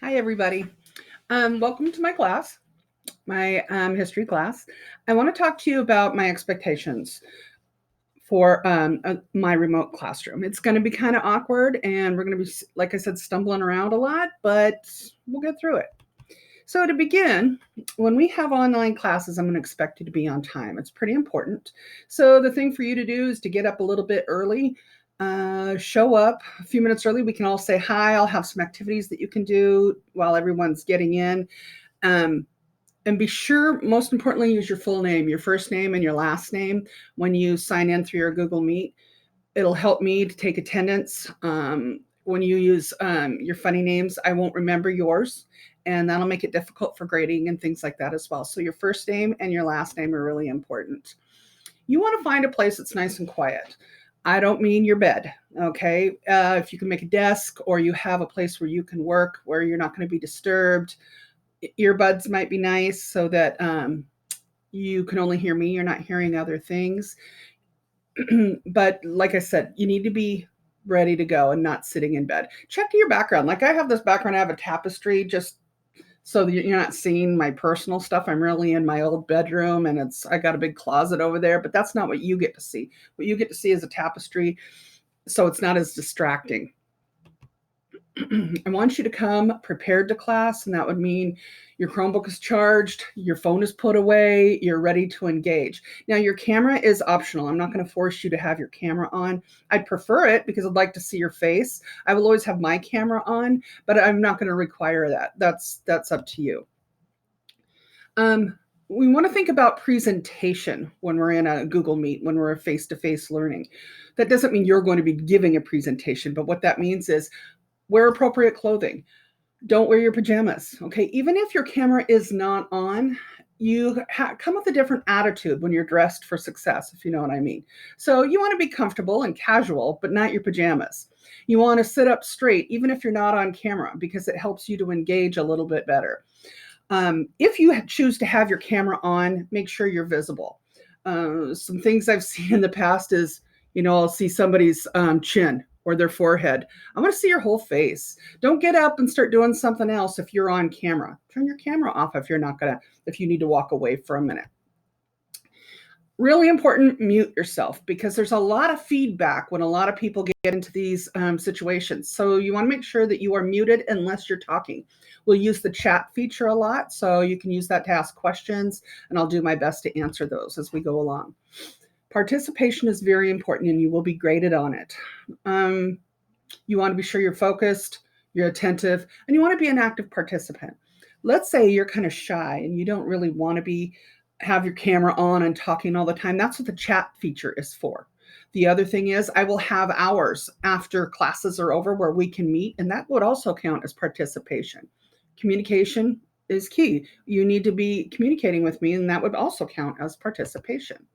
Hi, everybody. Welcome to my class, my history class. I want to talk to you about my expectations for my remote classroom. It's going to be kind of awkward, and we're going to be, like I said, stumbling around a lot, but we'll get through it. So, to begin, when we have online classes, I'm going to expect you to be on time. It's pretty important. So, the thing for you to do is to get up a little bit early, show up a few minutes early. We can all say hi. I'll have some activities that you can do while everyone's getting in. Um, and be sure, most importantly, use your full name, your first name and your last name when you sign in through your Google Meet. It'll help me to take attendance. When you use your funny names, I won't remember yours, and that'll make it difficult for grading and things like that as well. So your first name and your last name are really important. You want to find a place that's nice and quiet. I don't mean your bed, okay? If you can make a desk or you have a place where you can work where you're not going to be disturbed, earbuds might be nice so that you can only hear me, you're not hearing other things. But like I said, you need to be ready to go and not sitting in bed. Check your background. Like I have this background, I have a tapestry just so that you're not seeing my personal stuff. I'm really in my old bedroom and I got a big closet over there, but that's not what you get to see. What you get to see is a tapestry, so it's not as distracting. I want you to come prepared to class, and that would mean your Chromebook is charged, your phone is put away, you're ready to engage. Now, your camera is optional. I'm not going to force you to have your camera on. I'd prefer it because I'd like to see your face. I will always have my camera on, but I'm not going to require that. That's up to you. We want to think about presentation when we're in a Google Meet, when we're face-to-face learning. That doesn't mean you're going to be giving a presentation, but what that means is wear appropriate clothing. Don't wear your pajamas. Okay. Even if your camera is not on, you come with a different attitude when you're dressed for success, if you know what I mean. So you want to be comfortable and casual, but not your pajamas. You want to sit up straight, even if you're not on camera, because it helps you to engage a little bit better. If you choose to have your camera on, make sure you're visible. Some things I've seen in the past is, I'll see somebody's chin or their forehead. I want to see your whole face. Don't get up and start doing something else if you're on camera. Turn your camera off if you need to walk away for a minute. Really important, mute yourself because there's a lot of feedback when a lot of people get into these situations. So you want to make sure that you are muted unless you're talking. We'll use the chat feature a lot, so you can use that to ask questions, and I'll do my best to answer those as we go along. Participation is very important, and you will be graded on it. You want to be sure you're focused, you're attentive, and you want to be an active participant. Let's say you're kind of shy and you don't really want to have your camera on and talking all the time. That's what the chat feature is for. The other thing is I will have hours after classes are over where we can meet, and that would also count as participation. Communication is key. You need to be communicating with me, and that would also count as participation.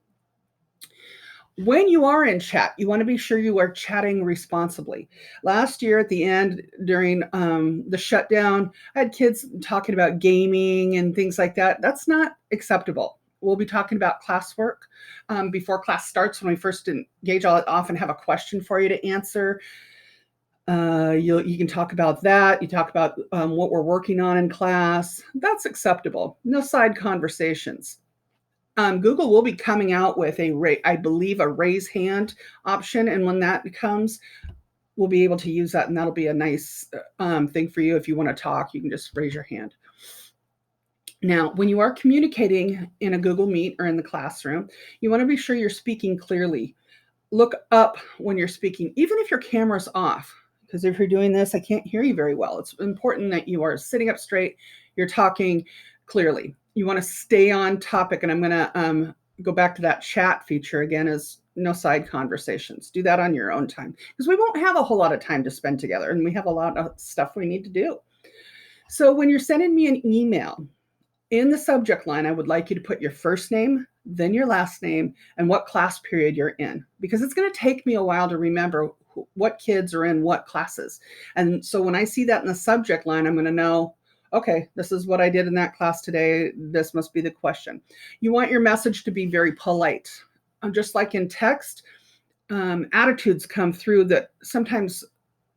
When you are in chat, you want to be sure you are chatting responsibly. Last year at the end, during the shutdown, I had kids talking about gaming and things like that. That's not acceptable. We'll be talking about classwork before class starts. When we first engage, I'll often have a question for you to answer. You can talk about that. You talk about what we're working on in class. That's acceptable. No side conversations. Google will be coming out with I believe, a raise hand option, and when that comes, we'll be able to use that, and that'll be a nice thing for you. If you want to talk, you can just raise your hand. Now, when you are communicating in a Google Meet or in the classroom, you want to be sure you're speaking clearly. Look up when you're speaking, even if your camera's off, because if you're doing this, I can't hear you very well. It's important that you are sitting up straight, you're talking clearly. You want to stay on topic, and I'm going to go back to that chat feature again, as no side conversations. Do that on your own time, because we won't have a whole lot of time to spend together, and we have a lot of stuff we need to do. So when you're sending me an email, in the subject line, I would like you to put your first name, then your last name, and what class period you're in, because it's going to take me a while to remember what kids are in what classes. And so when I see that in the subject line, I'm going to know, okay, this is what I did in that class today. This must be the question. You want your message to be very polite. Just like in text, attitudes come through that sometimes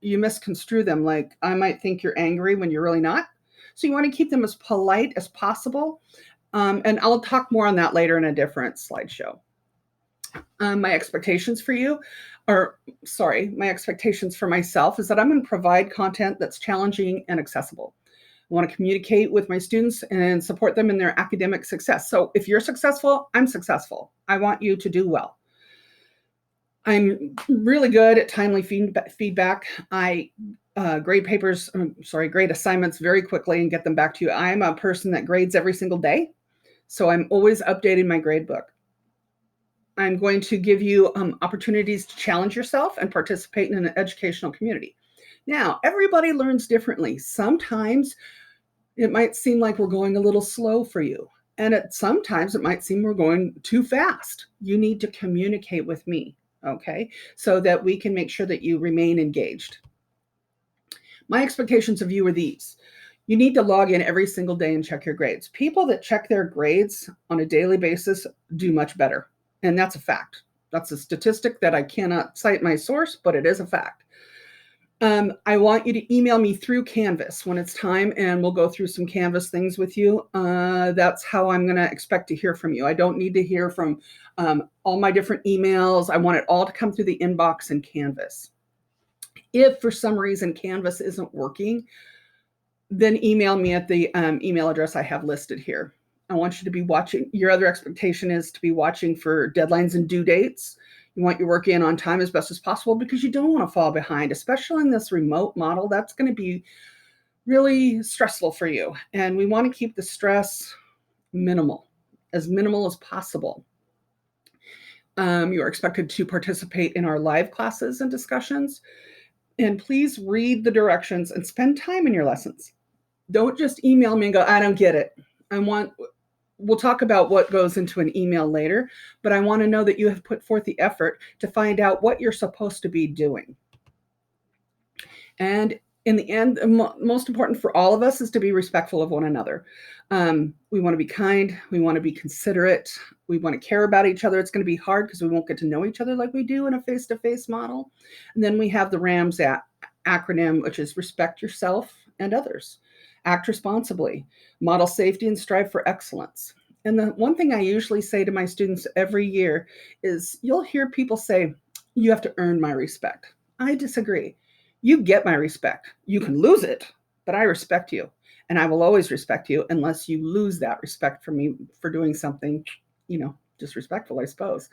you misconstrue them. Like, I might think you're angry when you're really not. So you want to keep them as polite as possible. And I'll talk more on that later in a different slideshow. My expectations for you my expectations for myself is that I'm going to provide content that's challenging and accessible. I want to communicate with my students and support them in their academic success. So if you're successful, I'm successful. I want you to do well. I'm really good at timely feedback. I grade assignments very quickly and get them back to you. I'm a person that grades every single day, so I'm always updating my grade book. I'm going to give you opportunities to challenge yourself and participate in an educational community. Now, everybody learns differently. Sometimes it might seem like we're going a little slow for you, and sometimes it might seem we're going too fast. You need to communicate with me, okay, so that we can make sure that you remain engaged. My expectations of you are these. You need to log in every single day and check your grades. People that check their grades on a daily basis do much better. And that's a fact. That's a statistic that I cannot cite my source, but it is a fact. I want you to email me through Canvas when it's time, and we'll go through some Canvas things with you. That's how I'm going to expect to hear from you. I don't need to hear from all my different emails. I want it all to come through the inbox in Canvas. If for some reason Canvas isn't working, then email me at the email address I have listed here. I want you to be watching. Your other expectation is to be watching for deadlines and due dates. You want your work in on time as best as possible because you don't want to fall behind, especially in this remote model. That's going to be really stressful for you. And we want to keep the stress minimal as possible. You are expected to participate in our live classes and discussions. And please read the directions and spend time in your lessons. Don't just email me and go, I don't get it. We'll talk about what goes into an email later, but I want to know that you have put forth the effort to find out what you're supposed to be doing. And in the end, most important for all of us is to be respectful of one another. We want to be kind. We want to be considerate. We want to care about each other. It's going to be hard because we won't get to know each other like we do in a face-to-face model. And then we have the RAMS acronym, which is respect yourself and others. Act responsibly, model safety, and strive for excellence. And the one thing I usually say to my students every year is you'll hear people say, you have to earn my respect. I disagree. You get my respect. You can lose it, but I respect you. And I will always respect you unless you lose that respect for me for doing something, disrespectful, I suppose.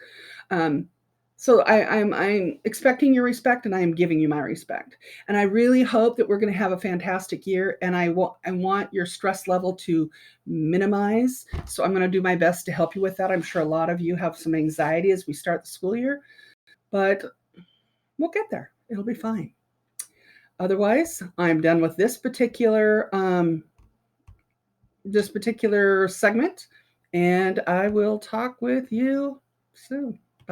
So I'm expecting your respect, and I am giving you my respect. And I really hope that we're going to have a fantastic year. And I want your stress level to minimize. So I'm going to do my best to help you with that. I'm sure a lot of you have some anxiety as we start the school year, but we'll get there. It'll be fine. Otherwise, I'm done with this particular segment, and I will talk with you soon.